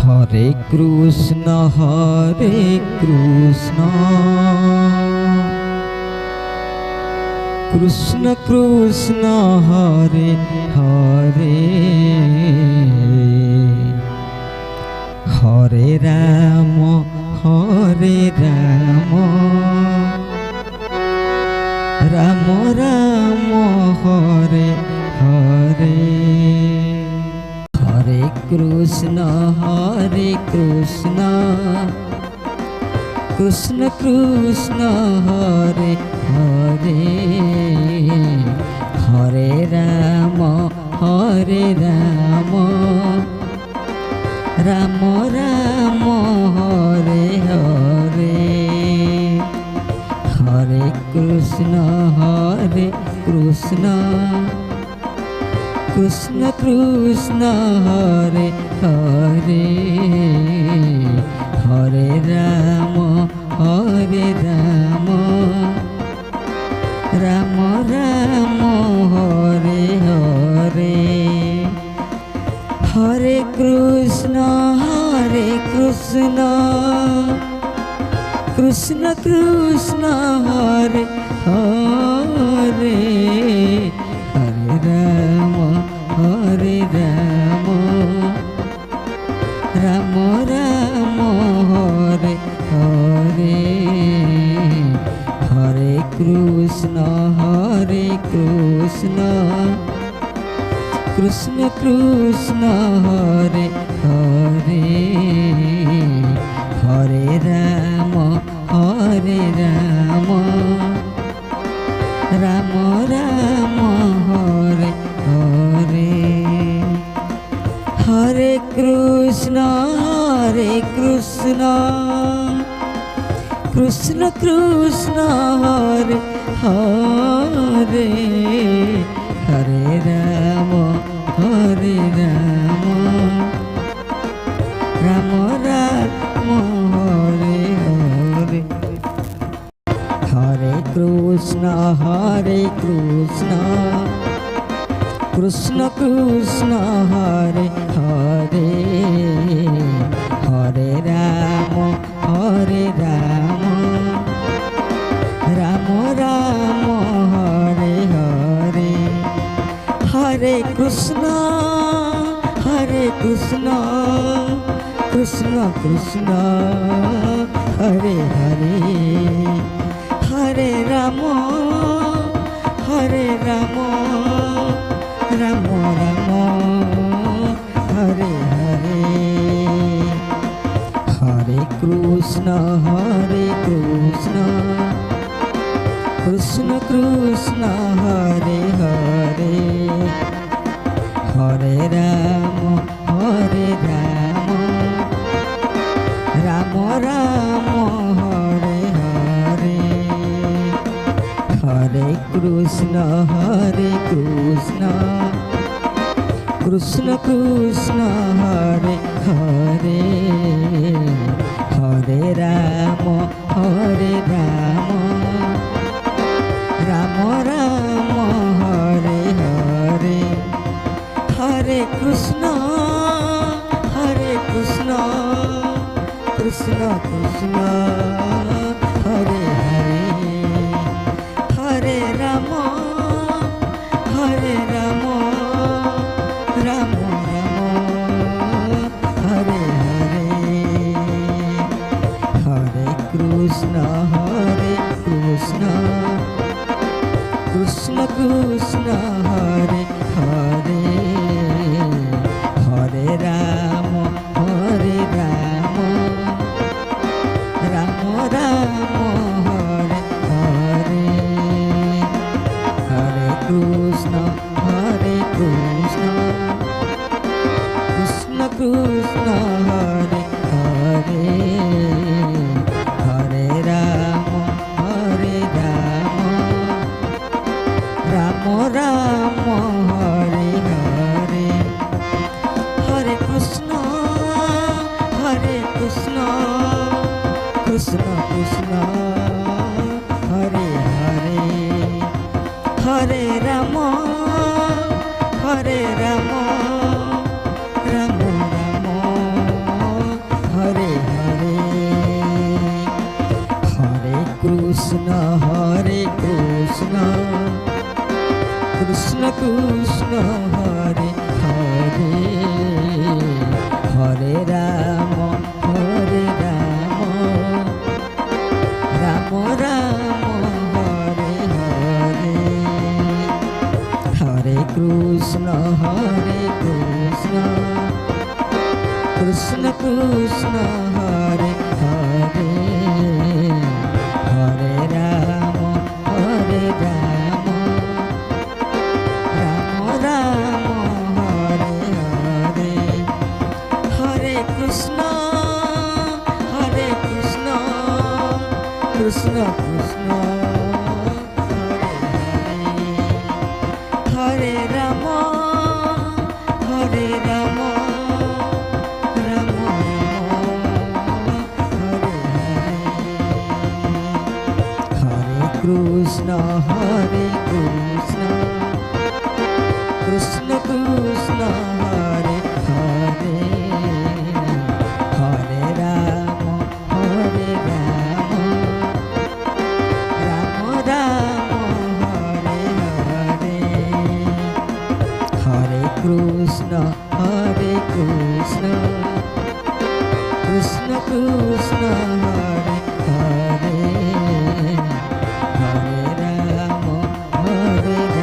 Hare Krishna Krishna Krishna Hare Hare Hare Ram Ram Ram Hare Hare Hare Krishna Krishna Krishna Hare Hare Hare Ram Ram Ram Hare Hare Hare Krishna Krishna Krishna Hare Hare Hare Ram Ram Ram Hare Hare Hare Krishna Krishna Krishna Hare Hare Hare Ram Ram Ram Hare Hare Hare Krishna Krishna Krishna Hare Hare Hare Ram Ram Ram Hare Hare Hare Krishna Krishna Krishna Hare Hare Hare Ram Ram Ram Hare Hare Hare Krishna Krishna Krishna Hare Hare Hare Ram Ram Ram Hare Hare Hare Krishna Krishna Krishna Hare Hare Hare Ram Ram Ram Hare Hare Hare Krishna Krishna Krishna Hare Hare Hare Ram Ram Ram Hare Hare Hare Krishna Krishna Krishna Hare Hare Hare Ram Ram Ram Hare Hare Hare Krishna Krishna Krishna Hare Hare Hare Ram Ram Ram Hare Hare Hare Krishna Krishna Krishna Hare Hare Hare Ram Ram Ram Hare Hare Hare Krishna Krishna Krishna Hare Hare Hare Ram Ram Ram Hare Hare Hare Krishna Krishna Krishna Hare Hare Hare Ram Ram Ram Krishna Krishna Hare Hare Hare Ram Ram Ram Hare Hare Hare Krishna Krishna Krishna Hare Ram Hare Ram Ram Hare Hare Krishna Krishna Krishna Hare Hare Hare Ram Hare Ram Krishna Hare Krishna Krishna Krishna Hare Hare Hare Ram Hare Ram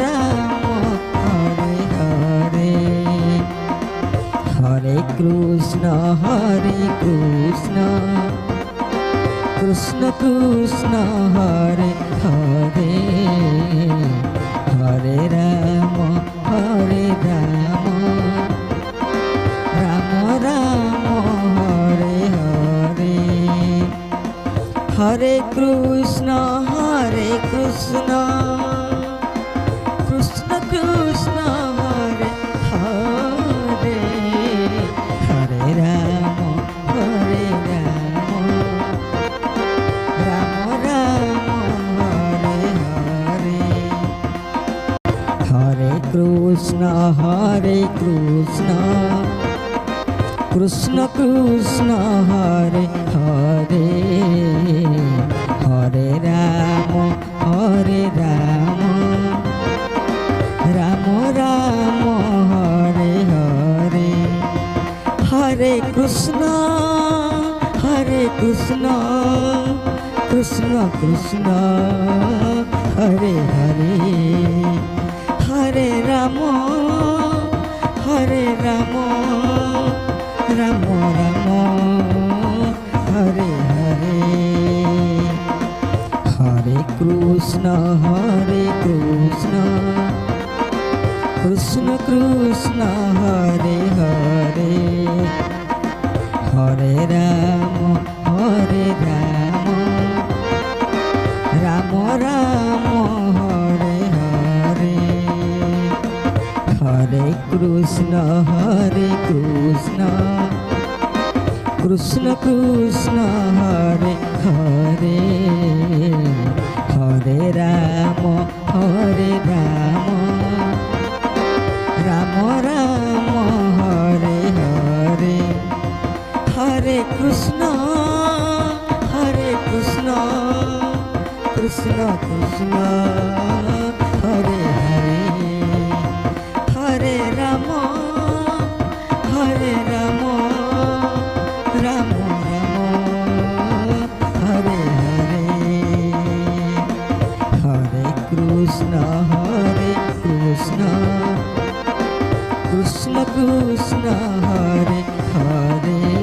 Ram Hare Hare Hare Krishna Krishna Krishna Hare Hare Hare Ram Ram Hare Hare Hare Krishna Krishna Krishna Hare Hare Hare Ram Ram Hare Hare Hare Krishna Krishna Krishna Hare Hare Hare Ram Ram Hare Hare Hare Krishna Krishna Krishna Hare Hare Hare Ram Ram Hare Hare Hare Krishna Krishna Krishna Hare Hare Hare Ram Ram Hare Hare Hare Krishna Krishna Krishna Hare Hare Hare Ram Ram Hare Hare Hare Krishna Krishna Krishna Hare Hare Hare Ram Ram Hare Hare Hare Krishna Krishna Krishna Hare Hare